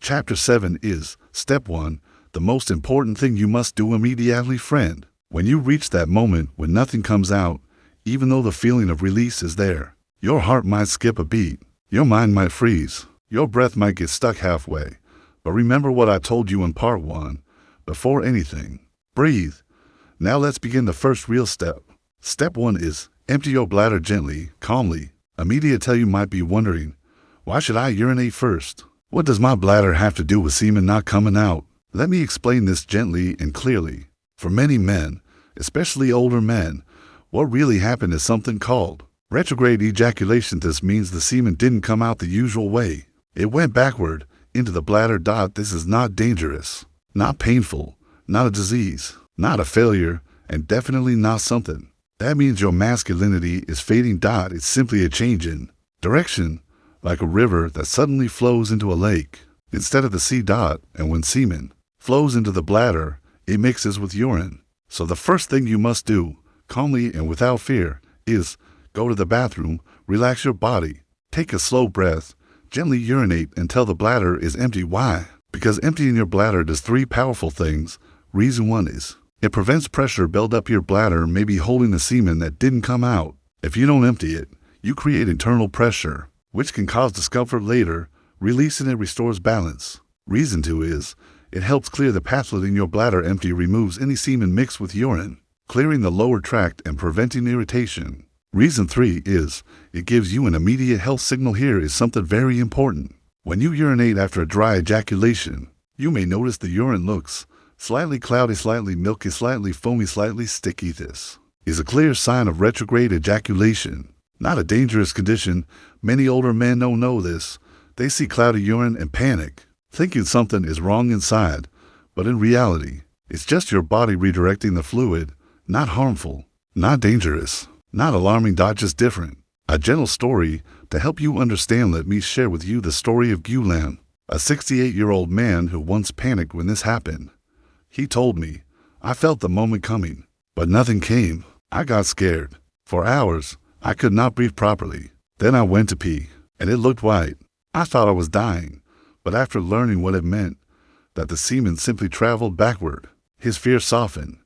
Chapter 7 is Step 1, the most important thing you must do immediately, friend. When you reach that moment when nothing comes out, even though the feeling of release is there, your heart might skip a beat, your mind might freeze, your breath might get stuck halfway. But remember what I told you in Part 1. Before anything, breathe. Now let's begin the first real step. Step 1 is empty your bladder gently, calmly. Immediately you might be wondering, why should I urinate first? What does my bladder have to do with semen not coming out? Let me explain this gently and clearly. For many men, especially older men, what really happened is something called retrograde ejaculation. This means the semen didn't come out the usual way. It went backward into the bladder. This is not dangerous, not painful, not a disease, not a failure, and definitely not something. That means your masculinity is fading. It's simply a change in direction, like a river that suddenly flows into a lake instead of the sea. And when semen flows into the bladder, it mixes with urine. So the first thing you must do, calmly and without fear, is go to the bathroom, relax your body, take a slow breath, gently urinate until the bladder is empty. Why? Because emptying your bladder does three powerful things. Reason 1 is it prevents pressure build up. Your bladder may be holding the semen that didn't come out. If you don't empty it, you create internal pressure, which can cause discomfort later. Releasing it restores balance. Reason 2 is it helps clear the path. Letting your bladder empty removes any semen mixed with urine, clearing the lower tract and preventing irritation. Reason 3 is it gives you an immediate health signal. Here is something very important. When you urinate after a dry ejaculation, you may notice the urine looks slightly cloudy, slightly milky, slightly foamy, slightly sticky. This is a clear sign of retrograde ejaculation, not a dangerous condition. Many older men don't know this. They see cloudy urine and panic, thinking something is wrong inside. But in reality, it's just your body redirecting the fluid. Not harmful, not dangerous, not alarming. Just different. A gentle story to help you understand. Let me share with you the story of Gulam, a 68-year-old man who once panicked when this happened. He told me, I felt the moment coming, but nothing came. I got scared. For hours, I could not breathe properly. Then I went to pee, and it looked white. I thought I was dying, but after learning what it meant, that the semen simply traveled backward, his fear softened.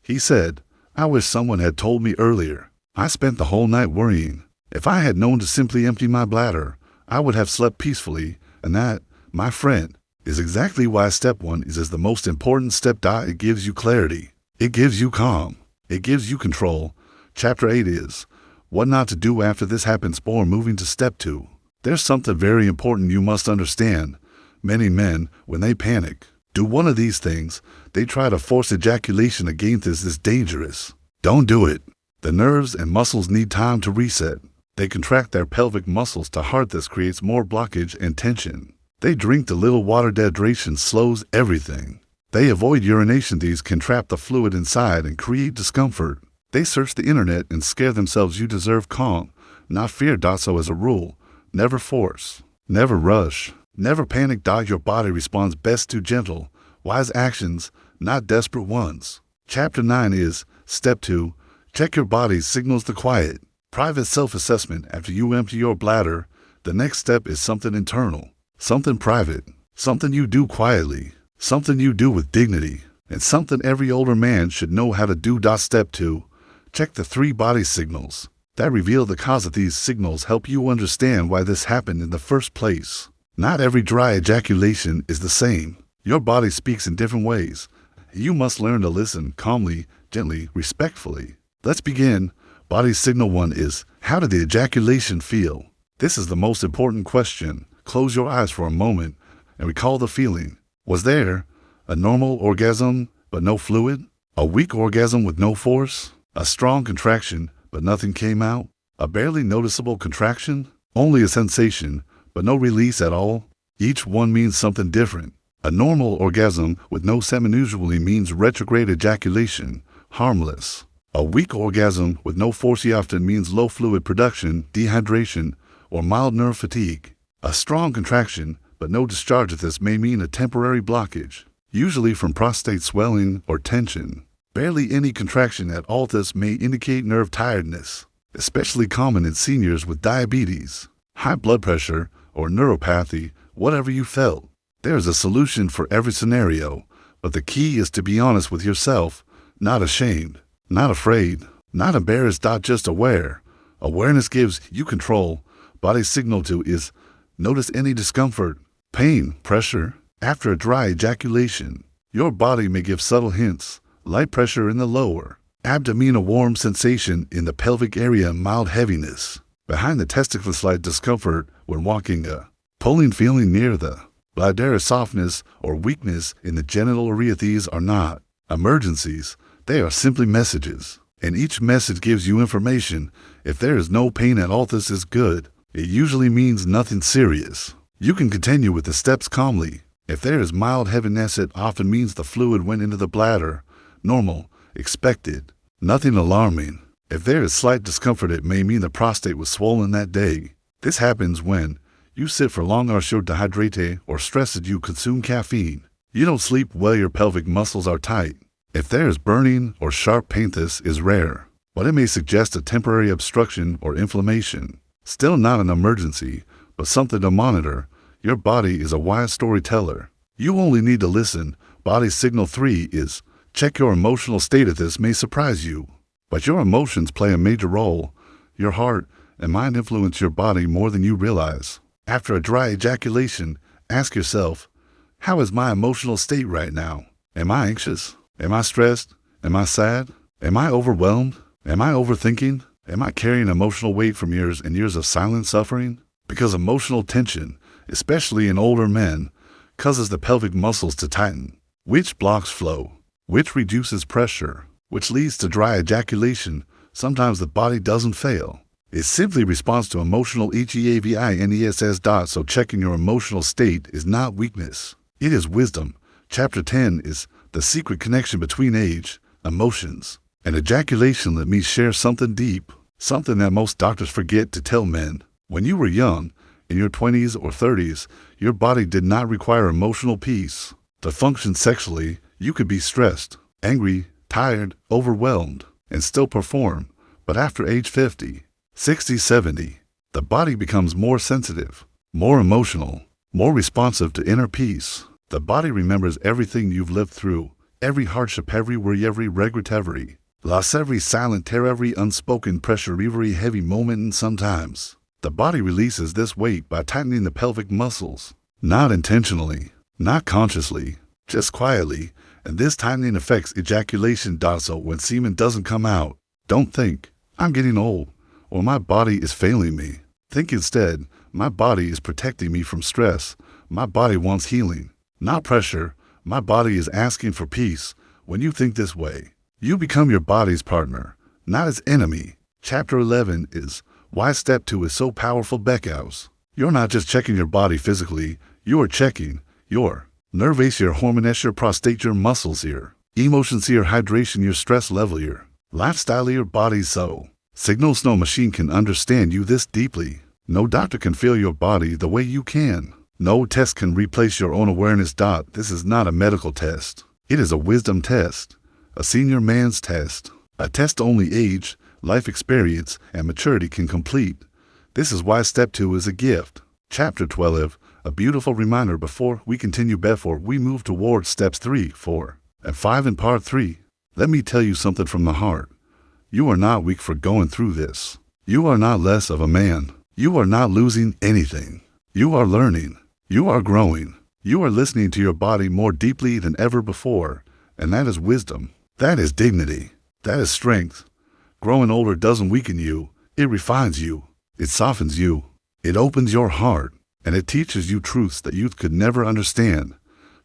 He said, I wish someone had told me earlier. I spent the whole night worrying. If I had known to simply empty my bladder, I would have slept peacefully. And that, my friend, is exactly why Step 1 is the most important step. It gives you clarity. It gives you calm. It gives you control. Chapter 8 is what not to do after this happens. Before moving to Step 2, there's something very important you must understand. Many men, when they panic, do one of these things. They try to force ejaculation. Again, this is dangerous. Don't do it. The nerves and muscles need time to reset. They contract their pelvic muscles to heart. This creates more blockage and tension. They drink the little water. Dehydration slows everything. They avoid urination. These can trap the fluid inside and create discomfort. They search the internet and scare themselves. You deserve calm, not fear. So as a rule, never force, never rush, never panic. Your body responds best to gentle, wise actions, not desperate ones. Chapter 9 is Step 2. Check your body's signals. The quiet, private self-assessment. After you empty your bladder, the next step is something internal, something private, something you do quietly, something you do with dignity, and something every older man should know how to do. Step 2. Check the 3 body signals that reveal the cause of these signals. Help you understand why this happened in the first place. Not every dry ejaculation is the same. Your body speaks in different ways. You must learn to listen calmly, gently, respectfully. Let's begin. Body signal 1 is, how did the ejaculation feel? This is the most important question. Close your eyes for a moment and recall the feeling. Was there a normal orgasm but no fluid? A weak orgasm with no force? A strong contraction but nothing came out? A barely noticeable contraction? Only a sensation but no release at all? Each one means something different. A normal orgasm with no semen usually means retrograde ejaculation, harmless. A weak orgasm with no force often means low fluid production, dehydration, or mild nerve fatigue. A strong contraction but no discharge of this may mean a temporary blockage, usually from prostate swelling or tension. Barely any contraction at all. This may indicate nerve tiredness, especially common in seniors with diabetes, high blood pressure, or neuropathy. Whatever you felt, There is a solution for every scenario, but the key is to be honest with yourself, not ashamed, not afraid, not embarrassed, just aware. Awareness gives you control. Body's signal to is notice any discomfort, pain, pressure. After a dry ejaculation, your body may give subtle hints, light pressure in the lower abdomen, a warm sensation in the pelvic area, mild heaviness behind the testicles, slight discomfort when walking, a pulling feeling near the bladder, softness or weakness in the genital area. These are not emergencies, they are simply messages, and each message gives you information. If there is no pain at all, this is good. It usually means nothing serious. You can continue with the steps calmly. If there is mild heaviness, it often means the fluid went into the bladder. Normal, expected, nothing alarming. If there is slight discomfort, it may mean the prostate was swollen that day. This happens when you sit for long, or you're dehydrated, or stressed, you consume caffeine. You don't sleep well, your pelvic muscles are tight. If there is burning or sharp pain, this is rare, but it may suggest a temporary obstruction or inflammation. Still not an emergency, but something to monitor. Your body is a wise storyteller. You only need to listen. Body signal 3 is check your emotional state. This may surprise you, but your emotions play a major role. Your heart and mind influence your body more than you realize. After a dry ejaculation, ask yourself, how is my emotional state right now? Am I anxious? Am I stressed? Am I sad? Am I overwhelmed? Am I overthinking? Am I carrying emotional weight from years and years of silent suffering? Because emotional tension, especially in older men, causes the pelvic muscles to tighten, which blocks flow, which reduces pressure, which leads to dry ejaculation. Sometimes the body doesn't fail. It simply responds to emotional HEAVINESS. So checking your emotional state is not weakness. It is wisdom. Chapter 10 is the secret connection between age, emotions, and ejaculation. Let me share something deep, something that most doctors forget to tell men. When you were young, in your 20s or 30s, your body did not require emotional peace to function sexually. You could be stressed, angry, tired, overwhelmed, and still perform. But after age 50, 60, 70, the body becomes more sensitive, more emotional, more responsive to inner peace. The body remembers everything you've lived through, every hardship, every worry, every regret, every loss, every silent terror, every unspoken pressure, every heavy moment. And sometimes the body releases this weight by tightening the pelvic muscles, not intentionally, not consciously, just quietly, and this tightening affects ejaculation. So when semen doesn't come out, don't think, I'm getting old, or my body is failing me. Think instead, my body is protecting me from stress. My body wants healing, not pressure. My body is asking for peace. When you think this way, you become your body's partner, not its enemy. Chapter 11 is why step 2 is so powerful. Beckhouse. You're not just checking your body physically, you are checking your nervous, your hormones, your prostate, your muscles, your emotions, your hydration, your stress level, your lifestyle, your body. So signals no machine can understand you this deeply. No doctor can feel your body the way you can. No test can replace your own awareness. This is not a medical test. It is a wisdom test, a senior man's test, a test only age, life experience, and maturity can complete. This is why step 2 is a gift. Chapter 12, a beautiful reminder before we continue. Before we move towards steps 3, 4, and 5 in part 3, let me tell you something from the heart. You are not weak for going through this. You are not less of a man. You are not losing anything. You are learning. You are growing. You are listening to your body more deeply than ever before, and that is wisdom. That is dignity. That is strength. Growing older doesn't weaken you. It refines you. It softens you. It opens your heart, and it teaches you truths that youth could never understand.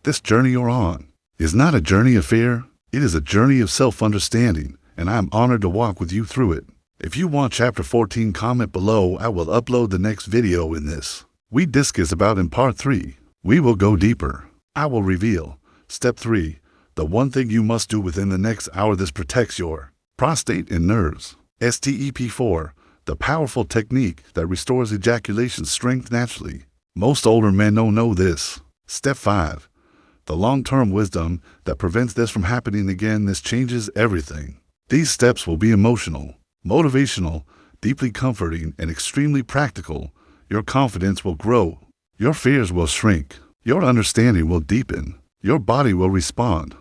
This journey you're on is not a journey of fear. It is a journey of self-understanding, and I am honored to walk with you through it. If you want chapter 14, comment below. I will upload the next video in this we discuss about in part 3. We will go deeper. I will reveal step 3, the one thing you must do within the next hour. This protects your prostate and nerves. Step 4, the powerful technique that restores ejaculation strength naturally. Most older men don't know this. Step 5, the long-term wisdom that prevents this from happening again. This changes everything. These steps will be emotional, motivational, deeply comforting, and extremely practical. Your confidence will grow. Your fears will shrink. Your understanding will deepen. Your body will respond.